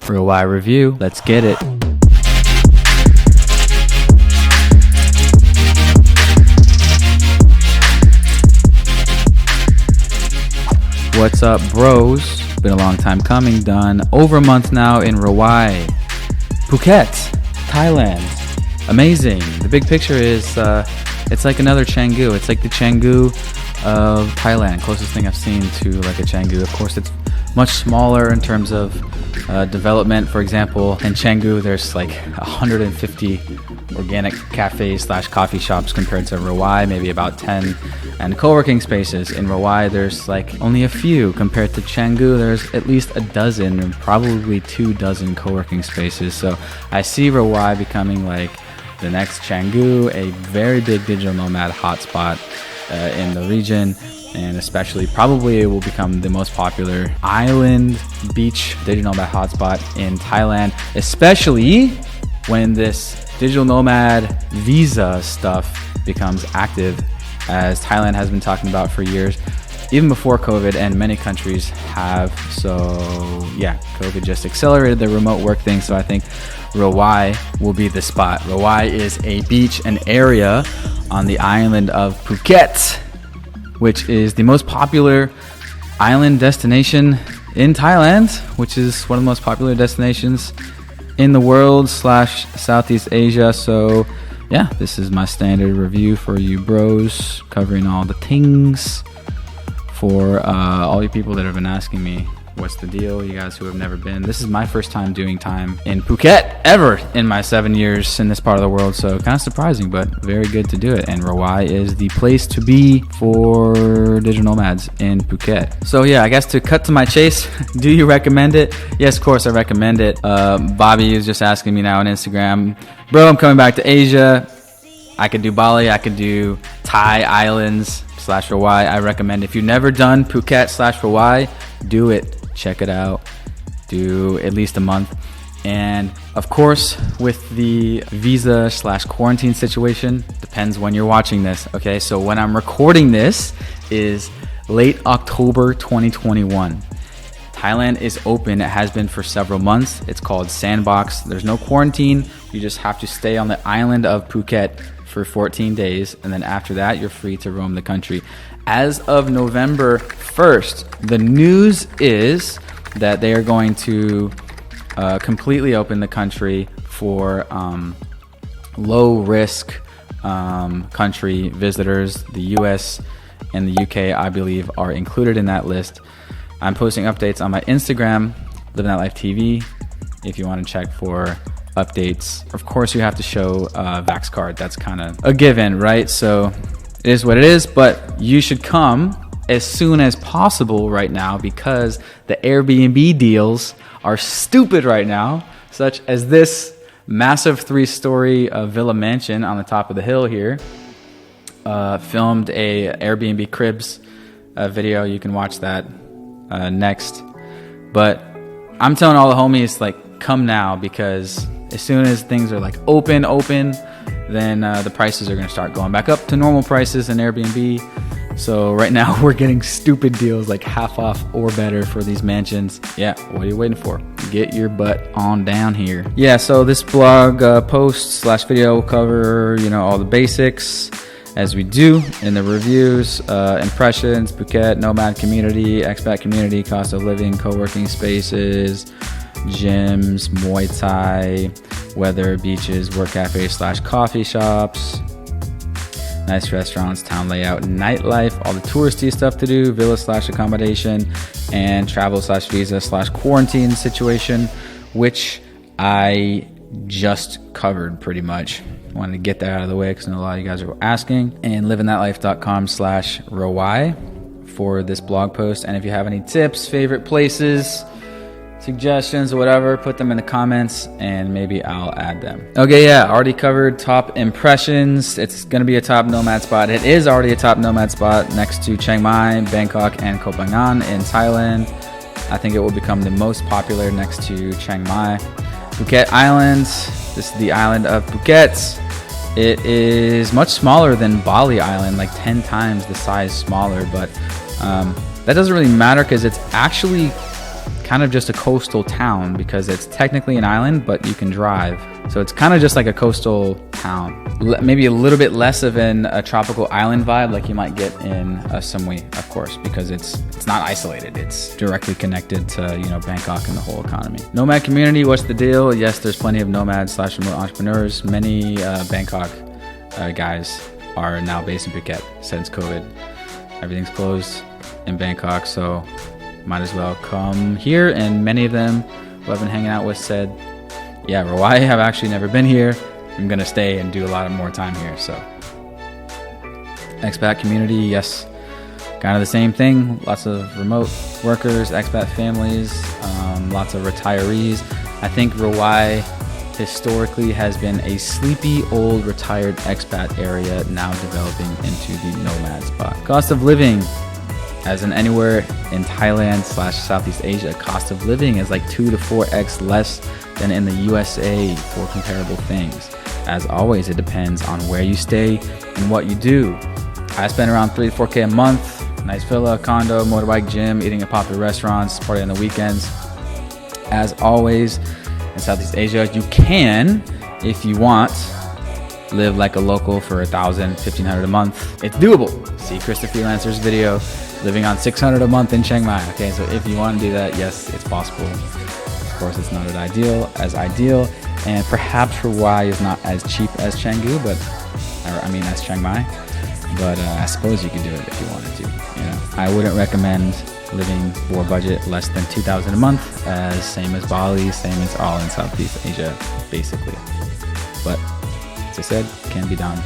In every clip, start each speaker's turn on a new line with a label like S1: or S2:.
S1: RAWAI review. Let's get it. What's up, bros? Been a long time coming. Done over a month now in RAWAI, Phuket, Thailand. Amazing. The big picture is it's like another Canggu. It's like the Canggu of Thailand. Closest thing I've seen to like a Canggu. Of course, it's much smaller in terms of development. For example, in Canggu, there's like 150 organic cafes / coffee shops compared to RAWAI, maybe about 10. And co-working spaces. In RAWAI, there's like only a few. Compared to Canggu, there's at least a dozen, and probably 24 co-working spaces. So I see RAWAI becoming like the next Canggu, a very big digital nomad hotspot in the region. And especially probably it will become the most popular island beach digital nomad hotspot in Thailand, especially when this digital nomad visa stuff becomes active, as Thailand has been talking about for years, even before COVID, and many countries have. So yeah, COVID just accelerated the remote work thing. So I think RAWAI will be the spot. RAWAI is a beach, an area on the island of Phuket, which is the most popular island destination in Thailand, which is one of the most popular destinations in the world / Southeast Asia. So yeah, this is my standard review for you bros, covering all the things. For all you people that have been asking me, what's the deal? You guys who have never been. This is my first time doing time in Phuket ever in my 7 years in this part of the world. So kind of surprising, but very good to do it. And RAWAI is the place to be for digital nomads in Phuket. So yeah, I guess to cut to my chase, do you recommend it? Yes, of course I recommend it. Bobby is just asking me now on Instagram, bro, I'm coming back to Asia. I could do Bali, I could do Thai islands / RAWAI. I recommend, if you've never done Phuket / RAWAI, do it. Check it out. Do at least a month. And of course, with the visa / quarantine situation, depends when you're watching this. Okay, so when I'm recording this is late October 2021. Thailand is open. It has been for several months. It's called Sandbox. There's no quarantine. You just have to stay on the island of Phuket for 14 days. And then after that, you're free to roam the country. As of November 1st, the news is that they are going to completely open the country for low risk country visitors. The US and the UK, I believe, are included in that list. I'm posting updates on my Instagram, Living That Life TV, if you want to check for updates. Of course, you have to show a Vax card. That's kind of a given, right? So it is what it is, but you should come as soon as possible right now, because the Airbnb deals are stupid right now, such as this massive 3-story villa mansion on the top of the hill here. Filmed a Airbnb cribs video. You can watch that next. But I'm telling all the homies, like, come now, because as soon as things are like open, then the prices are going to start going back up to normal prices in Airbnb. So right now we're getting stupid deals, like half off or better for these mansions. Yeah, what are you waiting for? Get your butt on down here. Yeah, so this blog post / video will cover, all the basics, as we do in the reviews, impressions, Phuket, nomad community, expat community, cost of living, co-working spaces, gyms, Muay Thai, weather, beaches, work cafes / coffee shops, nice restaurants, town layout, nightlife, all the touristy stuff to do, villa / accommodation, and travel / visa / quarantine situation, which I just covered pretty much. Wanted to get that out of the way because I know a lot of you guys are asking. And livingthatlife.com/RAWAI for this blog post. And if you have any tips, favorite places, suggestions or whatever, put them in the comments and maybe I'll add them. Okay, yeah, already covered top impressions. It's going to be a top nomad spot. It is already a top nomad spot next to Chiang Mai, Bangkok, and Koh Phangan in Thailand. I think it will become the most popular next to Chiang Mai. Phuket Island. This is the island of Phuket. It is much smaller than Bali Island, like 10 times the size smaller, but that doesn't really matter because it's actually kind of just a coastal town because it's technically an island, but you can drive. So it's kind of just like a coastal town. Maybe a little bit less of a tropical island vibe like you might get in Samui, of course, because it's not isolated. It's directly connected to, you know, Bangkok and the whole economy. Nomad community, what's the deal? Yes, there's plenty of nomads / remote entrepreneurs. Many Bangkok guys are now based in Phuket since COVID. Everything's closed in Bangkok, so might as well come here. And many of them who I've been hanging out with said, yeah, RAWAI, have actually never been here. I'm gonna stay and do a lot of more time here. So expat community, yes, kind of the same thing. Lots of remote workers, expat families, lots of retirees. I think RAWAI historically has been a sleepy old retired expat area, now developing into the nomad spot. Cost of living, as in anywhere in Thailand / Southeast Asia, cost of living is like 2 to 4x less than in the USA for comparable things. As always, it depends on where you stay and what you do. I spend around 3 to 4K a month, nice villa, condo, motorbike, gym, eating at popular restaurants, party on the weekends. As always, in Southeast Asia, you can, if you want, live like a local for $1,000, $1,500 a month. It's doable. See Krista Freelancer's video, living on $600 a month in Chiang Mai. Okay, so if you want to do that, yes, it's possible. Of course, it's not as ideal, and perhaps RAWAI is not as cheap as Canggu, as Chiang Mai. But I suppose you can do it if you wanted to. You know, I wouldn't recommend living for budget less than $2,000 a month, as same as Bali, same as all in Southeast Asia, basically. But as I said, can be done.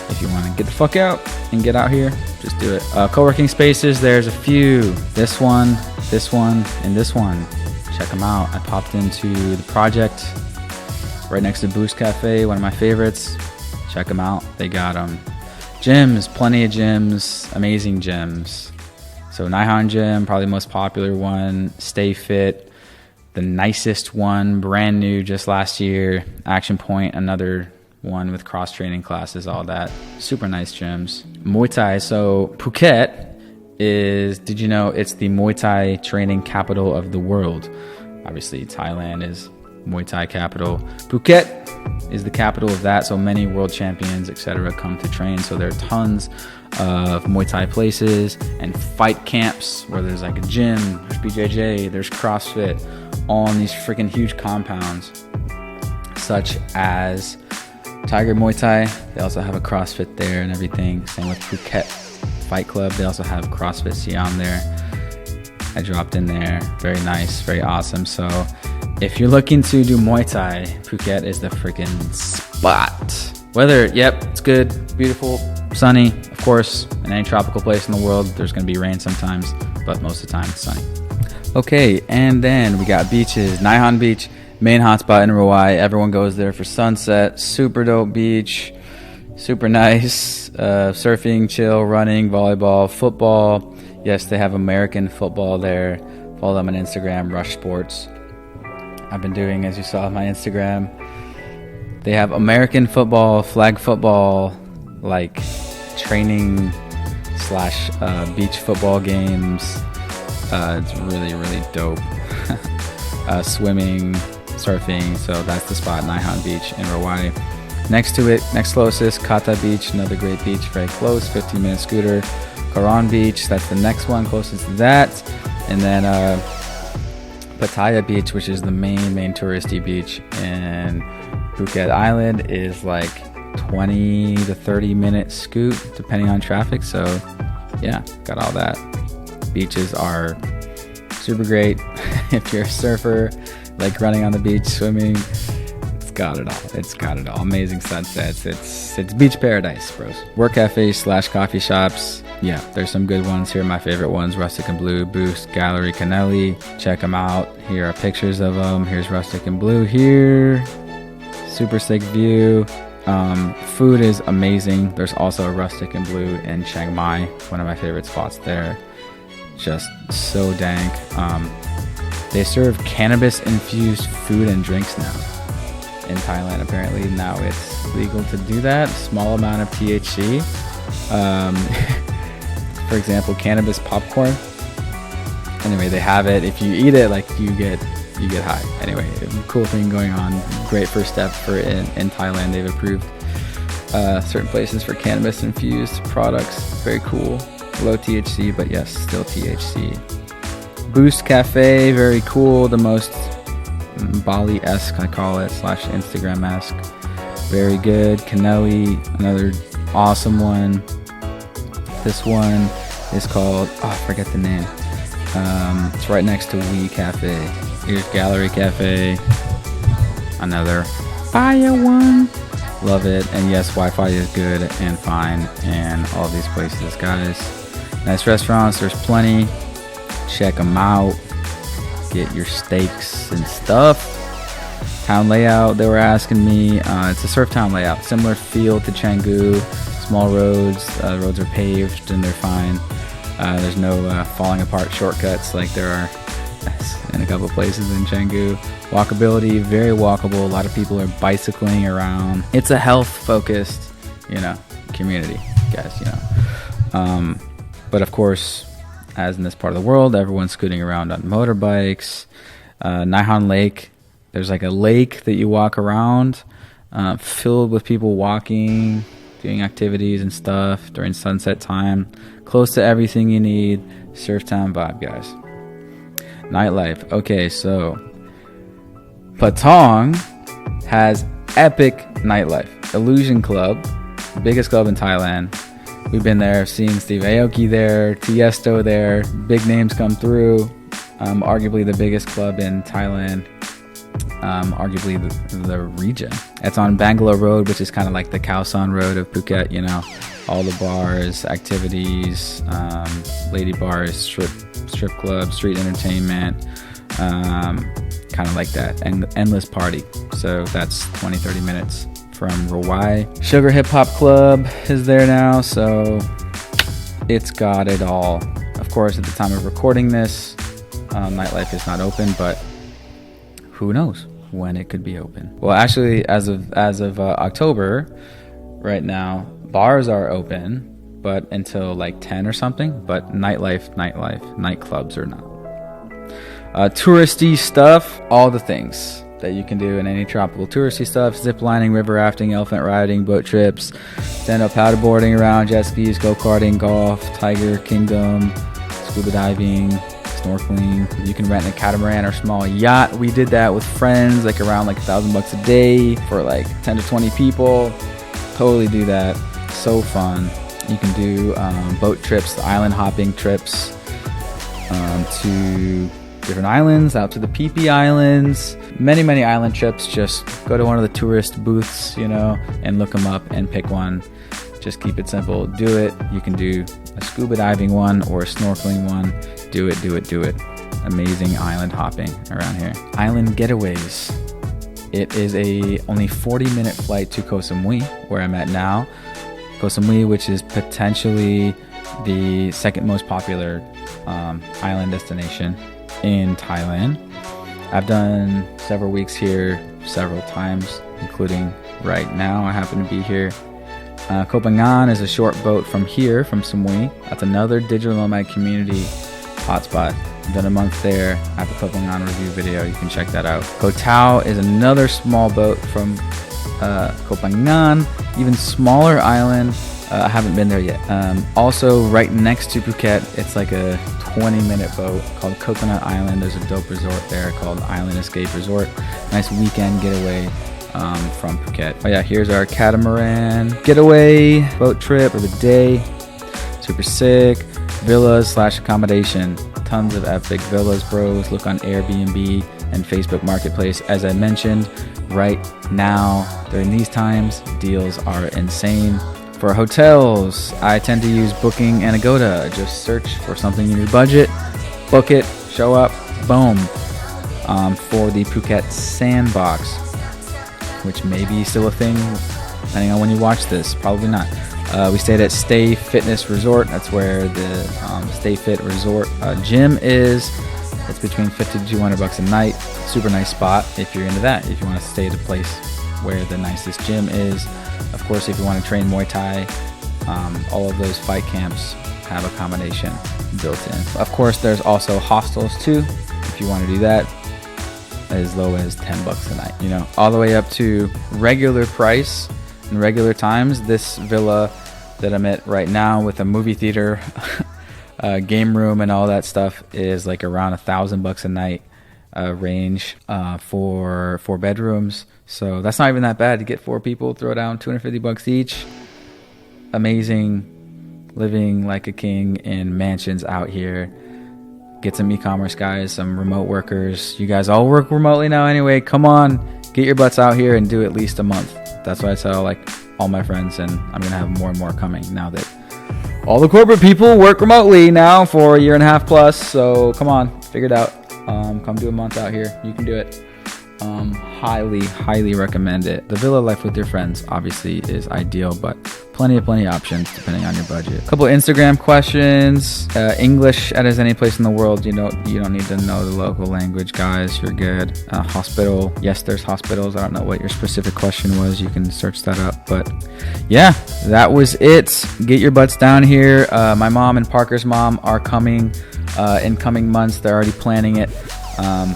S1: If you want to get the fuck out and get out here, just do it. Co-working spaces, there's a few. This one, and this one. Check them out. I popped into the project right next to Boost Cafe, one of my favorites. Check them out. They got gyms, plenty of gyms, amazing gyms. So Naihan Gym, probably the most popular one. Stay Fit, the nicest one, brand new just last year. Action Point, another one with cross-training classes, all that. Super nice gyms. Muay Thai. So Phuket is, did you know it's the Muay Thai training capital of the world? Obviously, Thailand is Muay Thai capital. Phuket is the capital of that, so many world champions, etc., come to train. So there are tons of Muay Thai places and fight camps where there's like a gym, there's BJJ, there's CrossFit, all in these freaking huge compounds, such as Tiger Muay Thai. They also have a CrossFit there and everything. Same with Phuket Fight Club. They also have CrossFit Siam there. I dropped in there. Very nice, very awesome. So if you're looking to do Muay Thai, Phuket is the freaking spot. Weather, yep, it's good, beautiful, sunny. Of course, in any tropical place in the world, there's gonna be rain sometimes, but most of the time it's sunny. Okay, and then we got beaches. Naihan Beach, main hotspot in RAWAI. Everyone goes there for sunset. Super dope beach, super nice. Surfing, chill, running, volleyball, football. Yes, they have American football there. Follow them on Instagram, Rush Sports. I've been doing, as you saw on my Instagram, they have American football, flag football, like training / beach football games. It's really, really dope. Swimming, surfing, so that's the spot, Naihan Beach in RAWAI. Next to it, next closest, Kata Beach, another great beach, very close, 15-minute scooter. Karan Beach, that's the next one closest to that. And then Pattaya Beach, which is the main touristy beach in Phuket Island, is like 20 to 30-minute scoot, depending on traffic. So yeah, got all that. Beaches are super great. If you're a surfer, like running on the beach, swimming, it's got it all. It's got it all. Amazing sunsets. It's beach paradise, bros. Work cafes / coffee shops. Yeah, there's some good ones here. My favorite ones, Rustic and Blue, Boost, Gallery, Canelli. Check them out. Here are pictures of them. Here's Rustic and Blue here. Super sick view. Food is amazing. There's also a Rustic and Blue in Chiang Mai, one of my favorite spots there. Just so dank. They serve cannabis-infused food and drinks now in Thailand. Apparently now it's legal to do that. Small amount of THC. For example, cannabis popcorn Anyway, they have it. If you eat it, like you get high. Anyway, cool thing going on. Great first step for in Thailand. They've approved certain places for cannabis infused products. Very cool. Low THC, but yes, still THC. Boost Cafe, very cool. The most Bali-esque, I call it, / Instagram-esque. Very good. Canelli, another awesome one. This one is called, I forget the name. It's right next to Wee Cafe. Here's Gallery Cafe. Another fire one. Love it. And yes, Wi-Fi is good and fine in all these places, guys. Nice restaurants. There's plenty. Check them out. Get your steaks and stuff. Town layout, they were asking me. It's a surf town layout. Similar feel to Canggu. Small roads. Roads are paved and they're fine. There's no falling apart shortcuts like there are in a couple places in Canggu. Walkability, very walkable. A lot of people are bicycling around. It's a health-focused, community, guys. But of course, as in this part of the world, everyone's scooting around on motorbikes. Naihan Lake, there's like a lake that you walk around, filled with people walking, doing activities and stuff during sunset time. Close to everything you need. Surf town vibe, guys. Nightlife. Okay, so Patong has epic nightlife. Illusion Club, biggest club in Thailand. We've been there, seen Steve Aoki there, Tiesto there. Big names come through. Arguably the biggest club in Thailand. Arguably the region. It's on Bangalore Road, which is kind of like the Khao San Road of Phuket. All the bars, activities, lady bars, strip clubs, street entertainment, kind of like that, and endless party. So that's 20-30 minutes from RAWAI. Sugar Hip Hop Club is there now, so it's got it all. Of course, at the time of recording this, Nightlife is not open, but who knows when it could be open. Well, actually, as of October, right now, bars are open, but until like 10 or something. But nightclubs are not. Touristy stuff, all the things that you can do in any tropical touristy stuff: zip lining, river rafting, elephant riding, boat trips, stand-up paddleboarding around, jet skis, go-karting, golf, tiger kingdom, scuba diving, snorkeling. You can rent a catamaran or small yacht. We did that with friends, like around like $1,000 a day for like 10 to 20 people. Totally do that. So fun. You can do boat trips, island hopping trips to different islands, out to the Phi Phi Islands. Many island trips. Just go to one of the tourist booths, and look them up and pick one. Just keep it simple. Do it. You can do a scuba diving one or a snorkeling one. Do it. Amazing island hopping around here. Island getaways. It is a only 40-minute flight to Koh Samui, where I'm at now. Koh Samui, which is potentially the second most popular island destination in Thailand. I've done several weeks here several times, including right now. I happen to be here. Koh Phangan is a short boat from here, from Samui. That's another digital nomad community hotspot. I've done a month there. I have a Koh Phangan review video. You can check that out. Koh Tao is another small boat from Koh Phangan, even smaller island. I haven't been there yet. Also, right next to Phuket, it's like a 20-minute boat called Coconut Island. There's a dope resort there called Island Escape Resort. Nice weekend getaway from Phuket. Oh yeah, here's our catamaran getaway boat trip of the day. Super sick. Villas / accommodation. Tons of epic villas, bros. Look on Airbnb and Facebook Marketplace. As I mentioned, right now, during these times, deals are insane. For hotels, I tend to use Booking and Agoda. Just search for something in your budget, book it, show up, boom. For the Phuket Sandbox, which may be still a thing depending on when you watch this, probably not. We stayed at Stay Fitness Resort. That's where the Stay Fit Resort gym is. It's between $50 to $200 a night. Super nice spot if you're into that. If you want to stay at a place where the nicest gym is. Of course, if you want to train Muay Thai, all of those fight camps have accommodation built in. Of course, there's also hostels too, if you want to do that, as low as 10 bucks a night, you know, all the way up to regular price and regular times. This villa that I'm at right now with a movie theater, game room and all that stuff is like around $1,000 a night range for 4 bedrooms. So that's not even that bad to get 4 people, throw down 250 bucks each. Amazing, living like a king in mansions out here. Get some e-commerce guys, some remote workers. You guys all work remotely now anyway. Come on, get your butts out here and do at least a month. That's what I tell like all my friends, and I'm gonna have more and more coming now that all the corporate people work remotely now for a year and a half plus. So come on, figure it out. Come do a month out here. You can do it. Highly recommend it. The villa life with your friends obviously is ideal, but plenty of options depending on your budget. A couple of Instagram questions. English as any place in the world. You don't need to know the local language, guys. You're good. Hospital. Yes, there's hospitals. I don't know what your specific question was. You can search that up. But yeah, that was it. Get your butts down here. My mom and Parker's mom are coming in coming months. They're already planning it.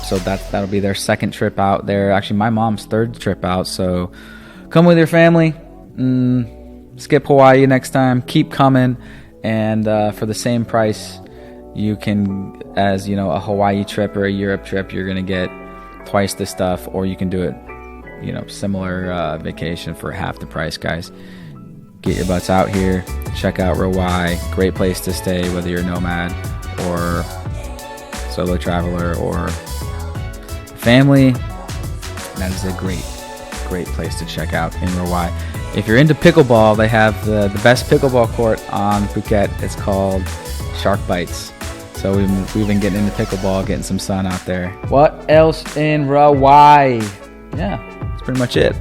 S1: So that'll be their second trip out there. Actually, my mom's third trip out. So come with your family. Skip Hawaii next time. Keep coming, and for the same price, you can, as you know, a Hawaii trip or a Europe trip, you're gonna get twice the stuff, or you can do it, you know, similar vacation for half the price, guys. Get your butts out here. Check out RAWAI. Great place to stay, whether you're nomad or solo traveler or family. That is a great place to check out in RAWAI. If you're into pickleball, they have the best pickleball court on Phuket. It's called Shark Bites. So we've been getting into pickleball, getting some sun out there. What else in RAWAI? Yeah, that's pretty much it.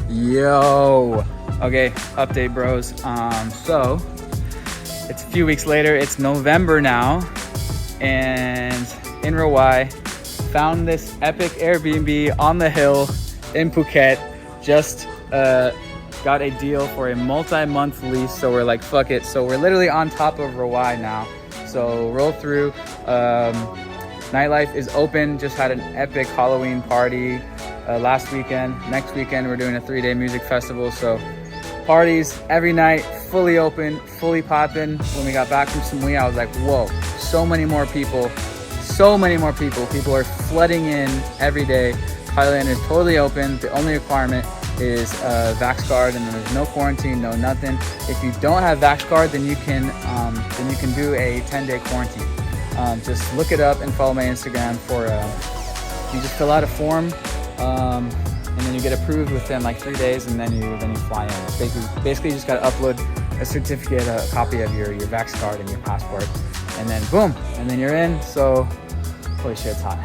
S1: Yo. Okay, update, bros. So it's a few weeks later. It's November now, and in RAWAI, found this epic Airbnb on the hill in Phuket. Just got a deal for a multi-month lease, so we're like, fuck it. So we're literally on top of RAWAI now. So roll through. Nightlife is open. Just had an epic Halloween party last weekend. Next weekend we're doing a 3-day music festival. So parties every night, fully open, fully popping. When we got back from Samui, I was like, whoa, so many more people. People are flooding in every day. Thailand is totally open. The only requirement is Vax card, and then there's no quarantine, no nothing. If you don't have Vax card, then you can do a 10-day quarantine. Just look it up and follow my Instagram for. You just fill out a form, and then you get approved within like 3 days, and then you fly in. It's basically you just gotta upload a certificate, a copy of your Vax card and your passport, and then boom, and then you're in. So holy shit, it's hot.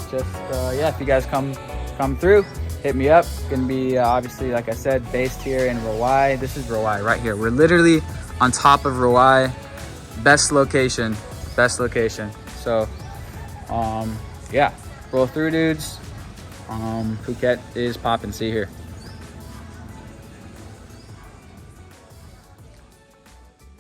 S1: If you guys come through, hit me up. Gonna be obviously, like I said, based here in RAWAI. This is RAWAI right here. We're literally on top of RAWAI. Best location. So yeah, roll through, dudes. Phuket is poppin'. See you here.